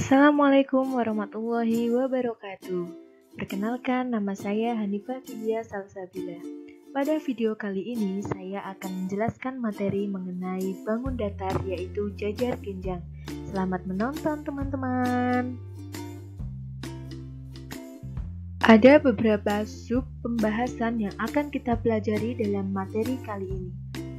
Assalamualaikum warahmatullahi wabarakatuh. Perkenalkan, nama saya Hanifah Fidia Salsabila. Pada video kali ini, saya akan menjelaskan materi mengenai bangun datar, yaitu jajar genjang. Selamat menonton, teman-teman. Ada beberapa sub pembahasan yang akan kita pelajari dalam materi kali ini.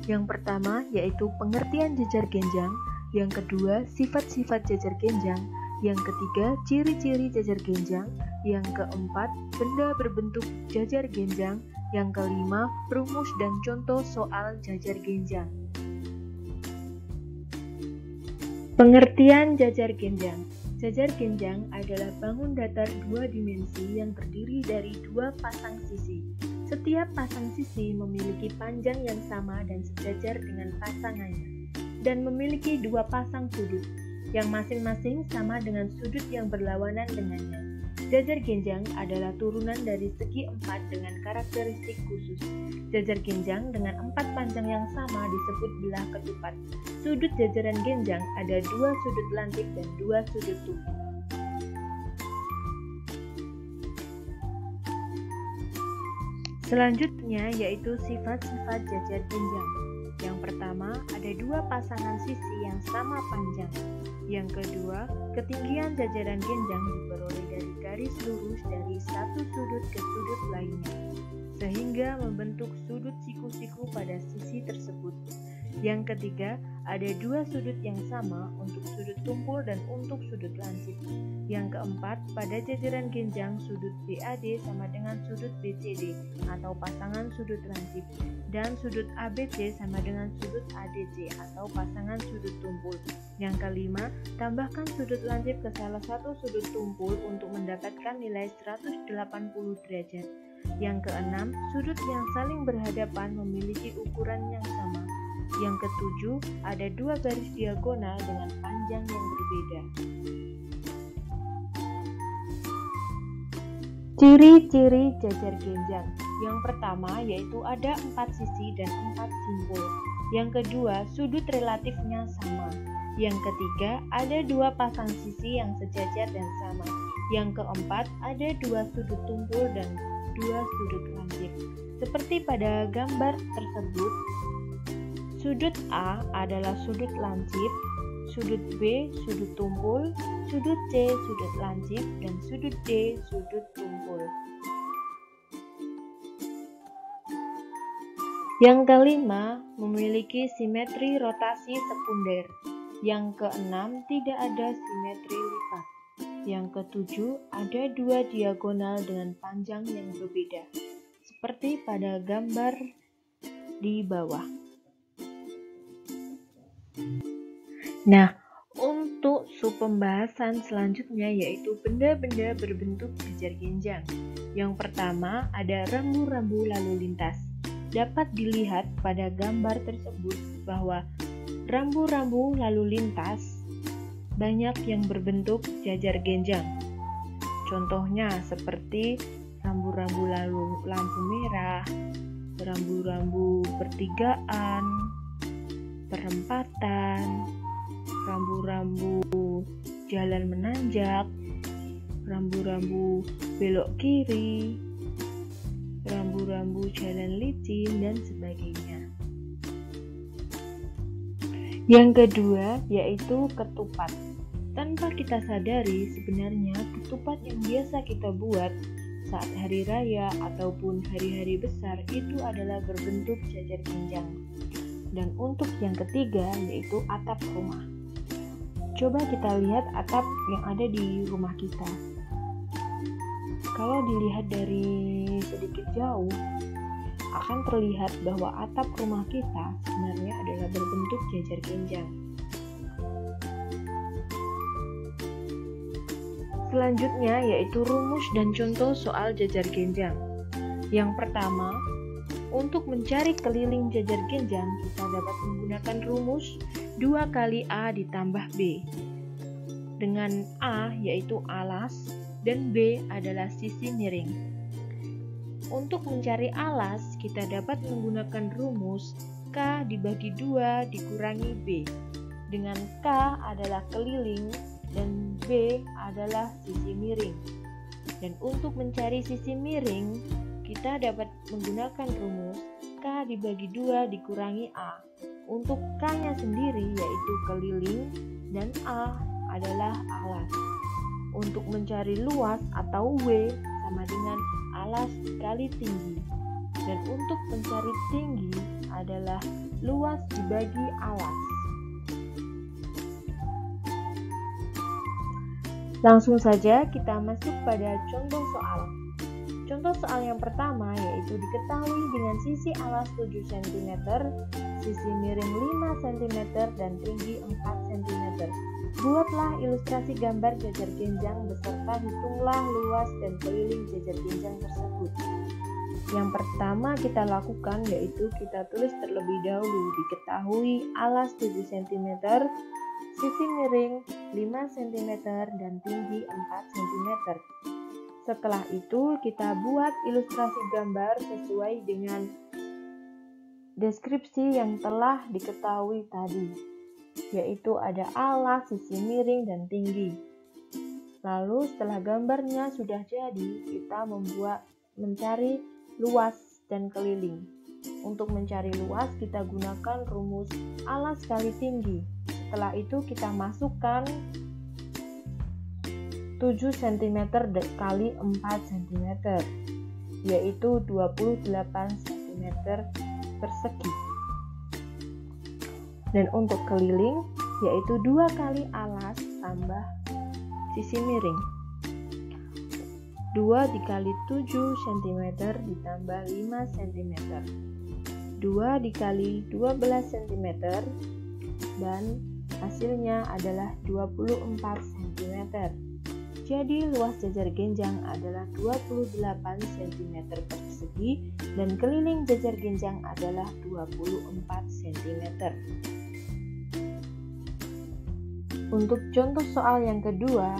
Yang pertama, yaitu pengertian jajar genjang. Yang kedua, sifat-sifat jajar genjang. Yang ketiga, ciri-ciri jajar genjang. Yang keempat, benda berbentuk jajar genjang. Yang kelima, rumus dan contoh soal jajar genjang. Pengertian jajar genjang. Jajar genjang adalah bangun datar dua dimensi yang terdiri dari dua pasang sisi. Setiap pasang sisi memiliki panjang yang sama dan sejajar dengan pasangannya, dan memiliki dua pasang sudut, yang masing-masing sama dengan sudut yang berlawanan dengannya. Jajar genjang adalah turunan dari segi empat dengan karakteristik khusus. Jajar genjang dengan empat panjang yang sama disebut belah ketupat. Sudut jajaran genjang ada dua sudut lantik dan dua sudut tumpul. Selanjutnya yaitu sifat-sifat jajar genjang. Yang pertama, ada dua pasangan sisi yang sama panjang. Yang kedua, ketinggian jajaran genjang diperoleh dari garis lurus dari satu sudut ke sudut lainnya, sehingga membentuk sudut siku-siku pada sisi tersebut. Yang ketiga, ada dua sudut yang sama untuk sudut tumpul dan untuk sudut lancip. Yang keempat, pada jajaran genjang sudut BAD sama dengan sudut BCD atau pasangan sudut lancip, dan sudut ABC sama dengan sudut ADC atau pasangan sudut tumpul. Yang kelima, tambahkan sudut lancip ke salah satu sudut tumpul untuk mendapatkan nilai 180 derajat. Yang keenam, sudut yang saling berhadapan memiliki ukuran yang sama. Yang ketujuh, ada dua garis diagonal dengan panjang yang berbeda. Ciri-ciri jajar genjang. Yang pertama yaitu ada empat sisi dan empat simpul. Yang kedua, sudut relatifnya sama. Yang ketiga, ada dua pasang sisi yang sejajar dan sama. Yang keempat, ada dua sudut tumpul dan dua sudut lancip. Seperti pada gambar tersebut, sudut A adalah sudut lancip, sudut B sudut tumpul, sudut C sudut lancip, dan sudut D sudut tumpul. Yang kelima, memiliki simetri rotasi sekunder. Yang keenam, tidak ada simetri lipat. Yang ketujuh, ada dua diagonal dengan panjang yang berbeda, seperti pada gambar di bawah. Nah, untuk sub pembahasan selanjutnya yaitu benda-benda berbentuk jajar genjang. Yang pertama, ada rambu-rambu lalu lintas. Dapat dilihat pada gambar tersebut bahwa rambu-rambu lalu lintas banyak yang berbentuk jajar genjang. Contohnya seperti rambu-rambu lalu lampu merah, rambu-rambu pertigaan, perempatan, rambu-rambu jalan menanjak, rambu-rambu belok kiri, rambu-rambu jalan licin, dan sebagainya. Yang kedua yaitu ketupat. Tanpa kita sadari, sebenarnya ketupat yang biasa kita buat saat hari raya ataupun hari-hari besar itu adalah berbentuk jajar genjang. Dan untuk yang ketiga yaitu atap rumah. Coba kita lihat atap yang ada di rumah kita. Kalau dilihat dari sedikit jauh, akan terlihat bahwa atap rumah kita sebenarnya adalah berbentuk jajar genjang. Selanjutnya yaitu rumus dan contoh soal jajar genjang. Yang pertama, untuk mencari keliling jajar genjang, kita dapat menggunakan rumus 2 kali A ditambah B. Dengan A yaitu alas dan B adalah sisi miring. Untuk mencari alas, kita dapat menggunakan rumus K dibagi 2 dikurangi B. Dengan K adalah keliling dan B adalah sisi miring. Dan untuk mencari sisi miring, kita dapat menggunakan rumus K dibagi 2 dikurangi A. Untuk K-nya sendiri yaitu keliling dan A adalah alas. Untuk mencari luas atau W sama dengan alas dikali tinggi. Dan untuk mencari tinggi adalah luas dibagi alas. Langsung saja kita masuk pada contoh soal. Contoh soal yang pertama yaitu diketahui dengan sisi alas 7 cm, sisi miring 5 cm, dan tinggi 4 cm. Buatlah ilustrasi gambar jajar genjang beserta hitunglah luas dan keliling jajar genjang tersebut. Yang pertama kita lakukan yaitu kita tulis terlebih dahulu diketahui alas 7 cm, sisi miring 5 cm, dan tinggi 4 cm. Setelah itu kita buat ilustrasi gambar sesuai dengan deskripsi yang telah diketahui tadi, yaitu ada alas, sisi miring, dan tinggi. Lalu setelah gambarnya sudah jadi, kita mencari luas dan keliling. Untuk mencari luas kita gunakan rumus alas kali tinggi. Setelah itu kita masukkan 7 cm kali 4 cm, yaitu 28 cm persegi. Dan untuk keliling yaitu 2 kali alas tambah sisi miring. 2 dikali 7 cm ditambah 5 cm. 2 dikali 12 cm dan hasilnya adalah 24 cm. Jadi luas jajar genjang adalah 28 cm persegi dan keliling jajar genjang adalah 24 cm. Untuk contoh soal yang kedua,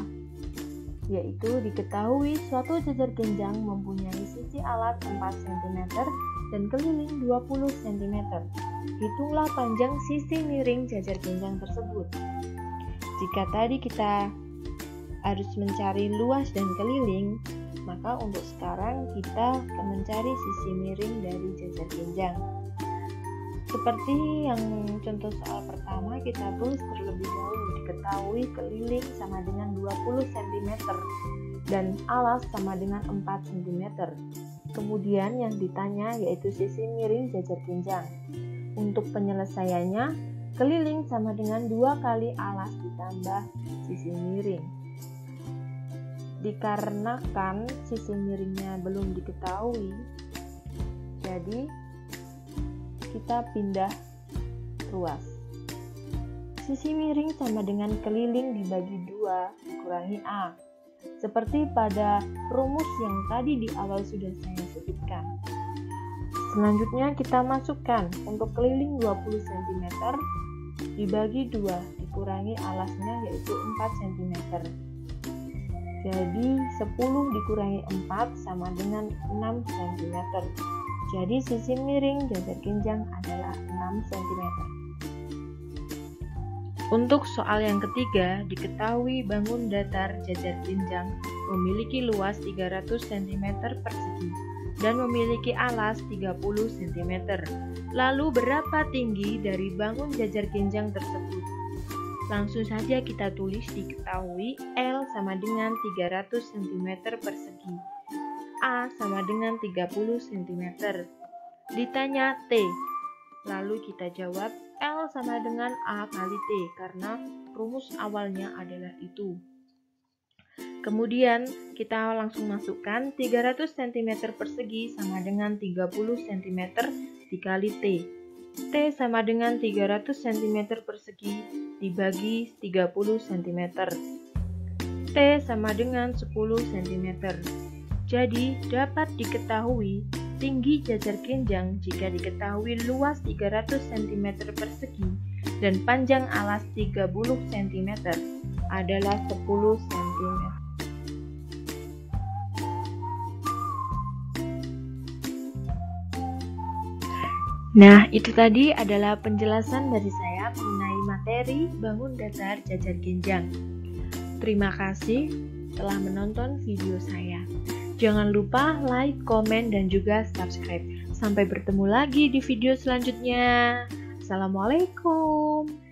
yaitu diketahui suatu jajar genjang mempunyai sisi alas 4 cm dan keliling 20 cm. Hitunglah panjang sisi miring jajar genjang tersebut. Jika tadi kita harus mencari luas dan keliling, maka untuk sekarang kita akan mencari sisi miring dari jajar genjang. Seperti yang contoh soal pertama, kita tulis terlebih dahulu diketahui keliling sama dengan 20 cm dan alas sama dengan 4 cm. Kemudian yang ditanya yaitu sisi miring jajar genjang. Untuk penyelesaiannya, keliling sama dengan 2 kali alas ditambah sisi miring. Dikarenakan sisi miringnya belum diketahui, jadi kita pindah ruas. Sisi miring sama dengan keliling dibagi 2 dikurangi A. Seperti pada rumus yang tadi di awal sudah saya sebutkan. Selanjutnya kita masukkan untuk keliling 20 cm dibagi 2 dikurangi alasnya yaitu 4 cm. Jadi 10 dikurangi 4 sama dengan 6 cm. Jadi sisi miring jajar genjang adalah 6 cm. Untuk soal yang ketiga, diketahui bangun datar jajar genjang memiliki luas 300 cm persegi dan memiliki alas 30 cm. Lalu berapa tinggi dari bangun jajar genjang tersebut? Langsung saja kita tulis diketahui L sama dengan 300 cm persegi, A sama dengan 30 cm. Ditanya T, lalu kita jawab L sama dengan A kali T karena rumus awalnya adalah itu. Kemudian kita langsung masukkan 300 cm persegi sama dengan 30 cm dikali T. T sama dengan 300 cm persegi dibagi 30 cm. T sama dengan 10 cm. Jadi dapat diketahui tinggi jajar genjang jika diketahui luas 300 cm persegi dan panjang alas 30 cm adalah 10 cm. Nah, itu tadi adalah penjelasan dari saya mengenai materi bangun datar jajar genjang. Terima kasih telah menonton video saya. Jangan lupa like, komen, dan juga subscribe. Sampai bertemu lagi di video selanjutnya. Assalamualaikum.